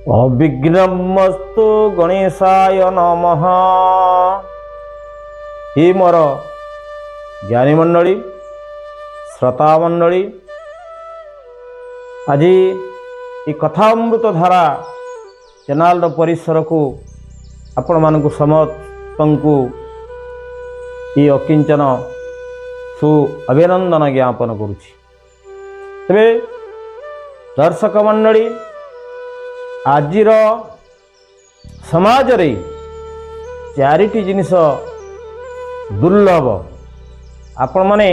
अविघ्नमस्तु गणेशाय नमः। हे मोर ज्ञानी मंडली श्रोता मंडली, आज ये कथामृत धारा चैनल परिसर को आपण मानक समस्त ये अकिंचन सु अभिनंदन ज्ञापन करुछि। तेबे दर्शक मंडली, आजिर समाज रे चारिटी जिनिस दुर्लभ। आपण माने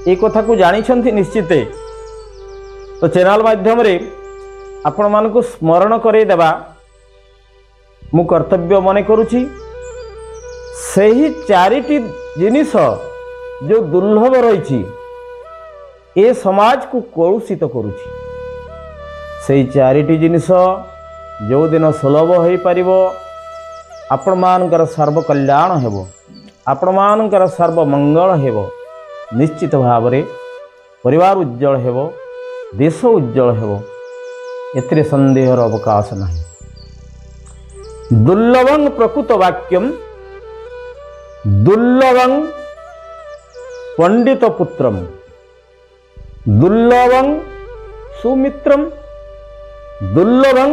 ए कथा को जानी छंती निश्चित, तो चैनल माध्यम रे आपण मानक स्मरण करे देबा मु कर्तव्य मने करुछि। सही चारिटी जिनिस जो दुर्लभ रही ए समाज को कलुषित करुछि। से चारिटी जिनिस जो दिन सुलभ हो पारिबो, आपण मानकर सर्व कल्याण हेबो, आपण मानकर सर्व मंगल हेबो, निश्चित भाव रे परिवार उज्जवल हेबो, देश उज्जवल हेबो, एथिरे संदेहर अवकाश नहीं। दुर्लभं प्रकृत वाक्यम दुर्लभं पंडित पुत्रम दुर्लभं सुमित्रम दुर्लभं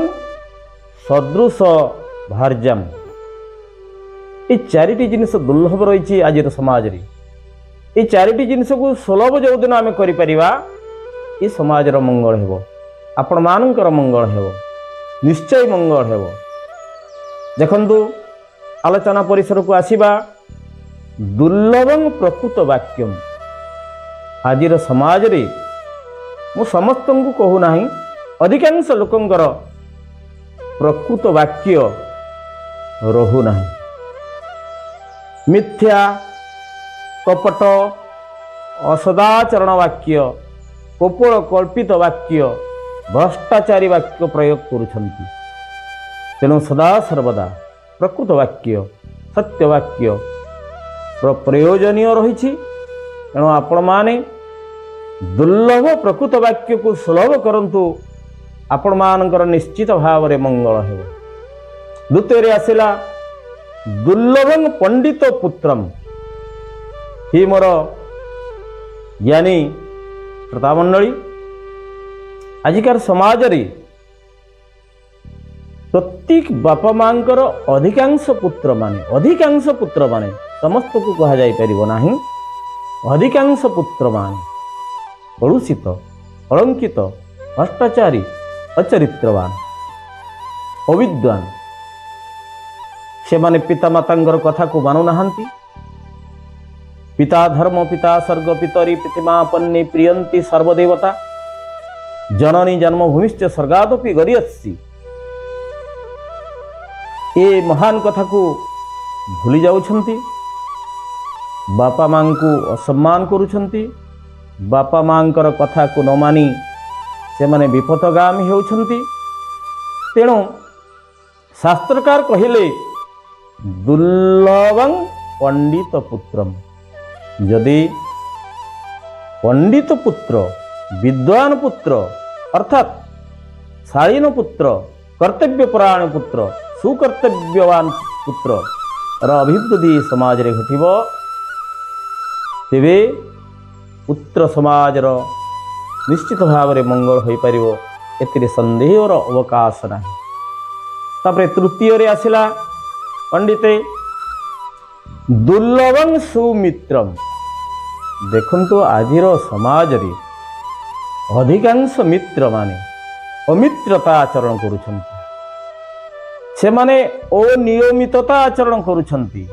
सदृश भार्यम। ये चारिटी जिनिस दुर्लभ रही आज समाज रे। ये चारिटी जिनिस को सुलभ जो दिन आम कर समाजर मंगल हेबो, आपण मानकर मंगल हेबो, निश्चय मंगल हेबो। देखंतु आलोचना परिसर को आसीबा। दुर्लभं प्रकृत वाक्यम। आजिर समाज रे मु समस्त को कहू नाही, अधिकांश लोकंकर प्रकृत वाक्य रहु नाही। मिथ्या कपट असदाचरण वाक्य, कोपल कल्पित वाक्य, भ्रष्टाचारी वाक्य प्रयोग करुछंती। तेणु सदा सर्वदा प्रकृत वाक्य सत्य वाक्य प्रयोजनीय रही। तेणु आपण माने दुर्लभ प्रकृत वाक्य को सुलभ करंतु, आपण मानकर निश्चित भाव रे मंगल हेबो। द्वितीय आसिला दुर्लभं पंडित पुत्रम। ही मोर ज्ञानी श्रोता मंडली, आजिकार समाज रे प्रत्येक बापा मांकर अधिकांश पुत्र माने समस्त को कहा जाई परिबो नाही, अधिकांश पुत्र माने कलुषित, अलंकित, भ्रष्टाचारी, अचरित्रवान, अविद्वान। से माने पिता मातांगर कथा को मानु नाहंती। पिता धर्म पिता स्वर्ग पितरी प्रतिमा पन्नी प्रियंती सर्वदेवता जननी जन्मभूमिश्च स्वर्गादपि गरियसी। ये महान कथा को भूली जाउछंती, बापा मां को असम्मान करुछंती, बापा मांकर कथा को न मानी से माने विपथगामी होउछंती। तेणु शास्त्रकार कहिले दुर्लभं पंडित पुत्रम। यदि पंडित पुत्र, विद्वान पुत्र अर्थात शालीन पुत्र, कर्तव्यपरायण पुत्र, सुकर्तव्यवान पुत्र अभिवृद्धि समाज रे घटिबो, तेबे पुत्र समाजर निश्चित भाव रे मंगल होई परिबो, एतिरे संदेहर अवकाश नाही। तापरे तृतीय रे आसिला पंडिते दुर्लभं सुमित्रम। देखंतु आजिर समाज रे अधिकांश मित्र माने अमित्रता आचरण करुछंती, से माने अनियमितता आचरण करुछंती,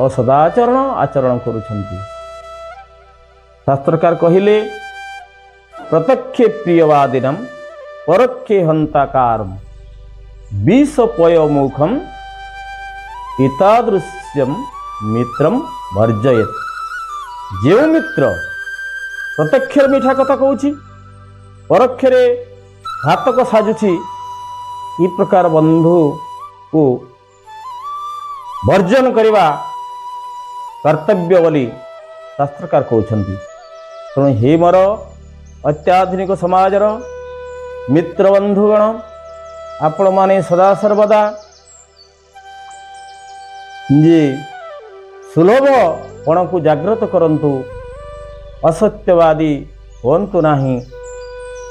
असदाचरण आचरण करुछंती। शास्त्रकार कहिले प्रत्यक्षे प्रियवादिनम परोक्षे हंताकारम विषपयमुखम एतादृश्यम मित्रम वर्जयेत। जो मित्र प्रत्यक्ष मीठा कथा कहूछि, परोक्षरे घातक साजुछि, ई प्रकार बंधु को वर्जन करवा कर्तव्य बोली शास्त्रकार कहउछंती। तेणु हे मोर अत्याधुनिक समाजर मित्र बंधुगण आपण माने सदा सर्वदा जे सुलभ पण को जागृत करंतु असत्यवादी होंतु नाही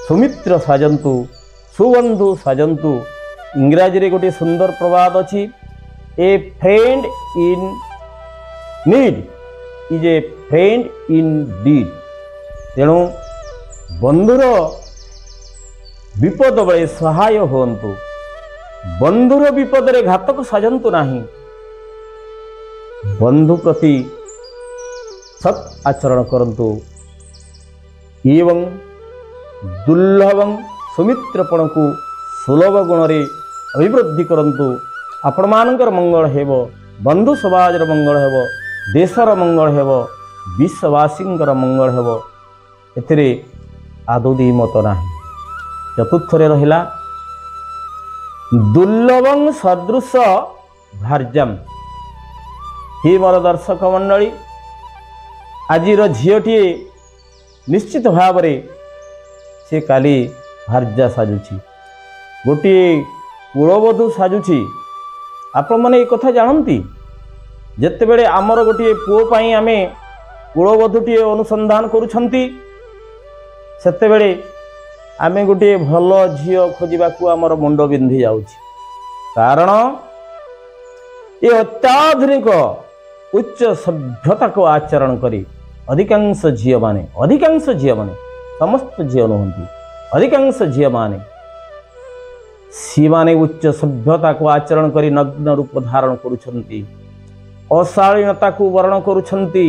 सुमित्र साजंतु सुबंधु साजंतु इंग्राजी रे गोटे सुंदर प्रवाद अछि a friend in need is a friend in deed तेणु बंधुर विपद बेले सहाय होंतु बंधुर विपद रे घातक साजंतु नाही बंधु प्रति सत् आचरण करंतु एवं दुर्लभं सुमित्रपण को सुलभ गुण रे अभिवृद्धि करंतु आपण मानकर मंगल हेब बंधु समाज मंगल हेब देशर मंगल हेब विश्ववासींकर मंगल हेब एथिरे आदौ दी मत नाही। चतुर्थ रे रहिला दुर्लभं सदृश भार्यम हे मोर दर्शक मंडली आजिर झीटी निश्चित भाव से काली भार्या साजुची गोटे कुलबधू साजुची आपण मैंने एक कथा जानती जिते बड़े आमर गोटे पुओ पाई आमे कुलबधूटी अनुसंधान करुछंती सेते बेले आमे गोटे भल झील खोजा आमर मुंड बिंधि जाउछि कारण ये अत्याधुनिक उच्च सभ्यता को आचरण करी अधिकांश झील माने समस्त झील नुहंती अधिकांश झील माने सी माने उच्च सभ्यता को आचरण करी नग्न रूप धारण करुछंती अशालीनता को वर्ण करुछंती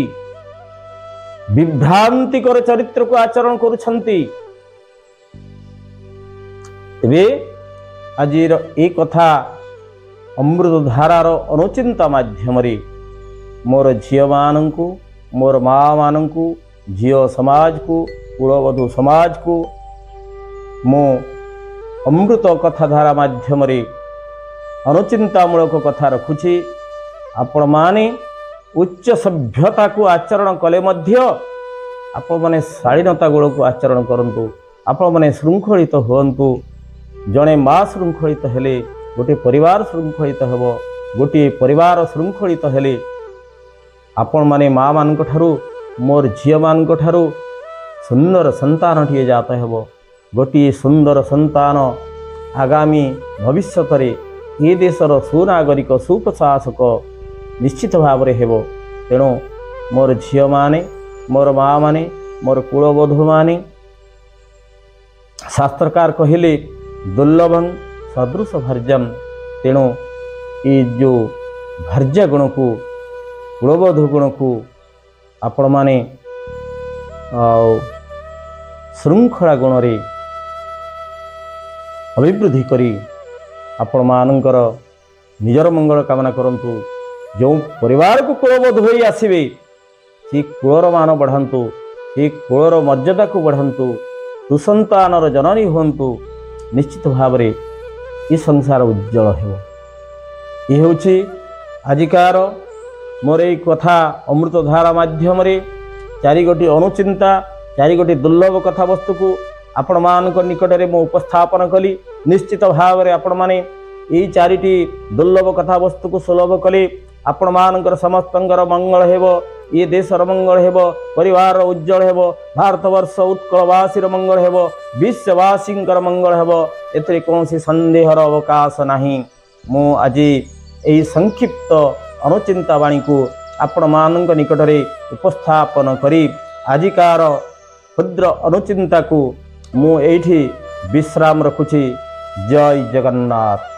विभ्रांतिकर चरित्र को आचरण करुछंती। तेबे आजिर ए कथा अमृत धारार अनुचिंता माध्यम मोर झील मानू मोर माँ मानू झील समाज को कुलबधू समाज को मो अमृत कथाधारा माध्यम अनुचिंतामूलक कथा रखुछि आपण माने उच्च सभ्यता को आचरण कले मध्य आपण माने शालीनता गुण को आचरण करंतु आपण माने श्रृंखलित होंतु जणे माँ श्रृंखलित हेले गोटे परिवार श्रृंखलित हेबो गोटे परिवार श्रृंखलित हेले आपण माने माँ मानक ठारू मोर झील मानक ठारू सुंदर संतान टिए जात हेबो गोटे सुंदर संतान आगामी भविष्यत रे ए देशर सुनागरिक सुप्रशासक निश्चित भाव रे हेबो। तेणु मोर झील माने मोर माँ माने मोर कुलबधू माने शास्त्रकार कहले दुर्लभं सदृश भार्यम तेणु ये जो भार्या गुण को कुलबधू गुण को आपण माने श्रृंखला गुण रे अभिवृद्धि करी आपण मानकर निजर मंगल कामना करंतु जो परिवार को कुलबधू होई आसीबे से कुलर मान बढ़ांतु से कुलर मर्यादा को बढ़ांतु सुसंतानर जननी होंतु निश्चित भाव रे ये संसार उज्जवल हेबो। ये होछि आजिकार मोर ए कथा अमृत धारा माध्यम रे चारि गोटी अनुचिंता चारि गोटी दुर्लभ कथा वस्तु को आपण मानक निकट रे मो उपस्थापन कली। निश्चित भाव रे आपण माने ए चारिटी दुर्लभ कथा वस्तु को सुलभ कले आपण मानकर समस्तंकर मंगल हेबो ये देशर मंगल हेबो परिवार उज्जवल हेबो भारतवर्ष उत्कलवासी मंगल हेबो विश्ववासींकर मंगल हेबो एतरे कोनसी संदेहर अवकाश नाही। मु आज एही संक्षिप्त अनुचिंता वाणी को आपण मानक निकट रे उपस्थापन करी आजिकार क्षुद्र अनुचिंता को मु एठी विश्राम रखुछि। जय जगन्नाथ।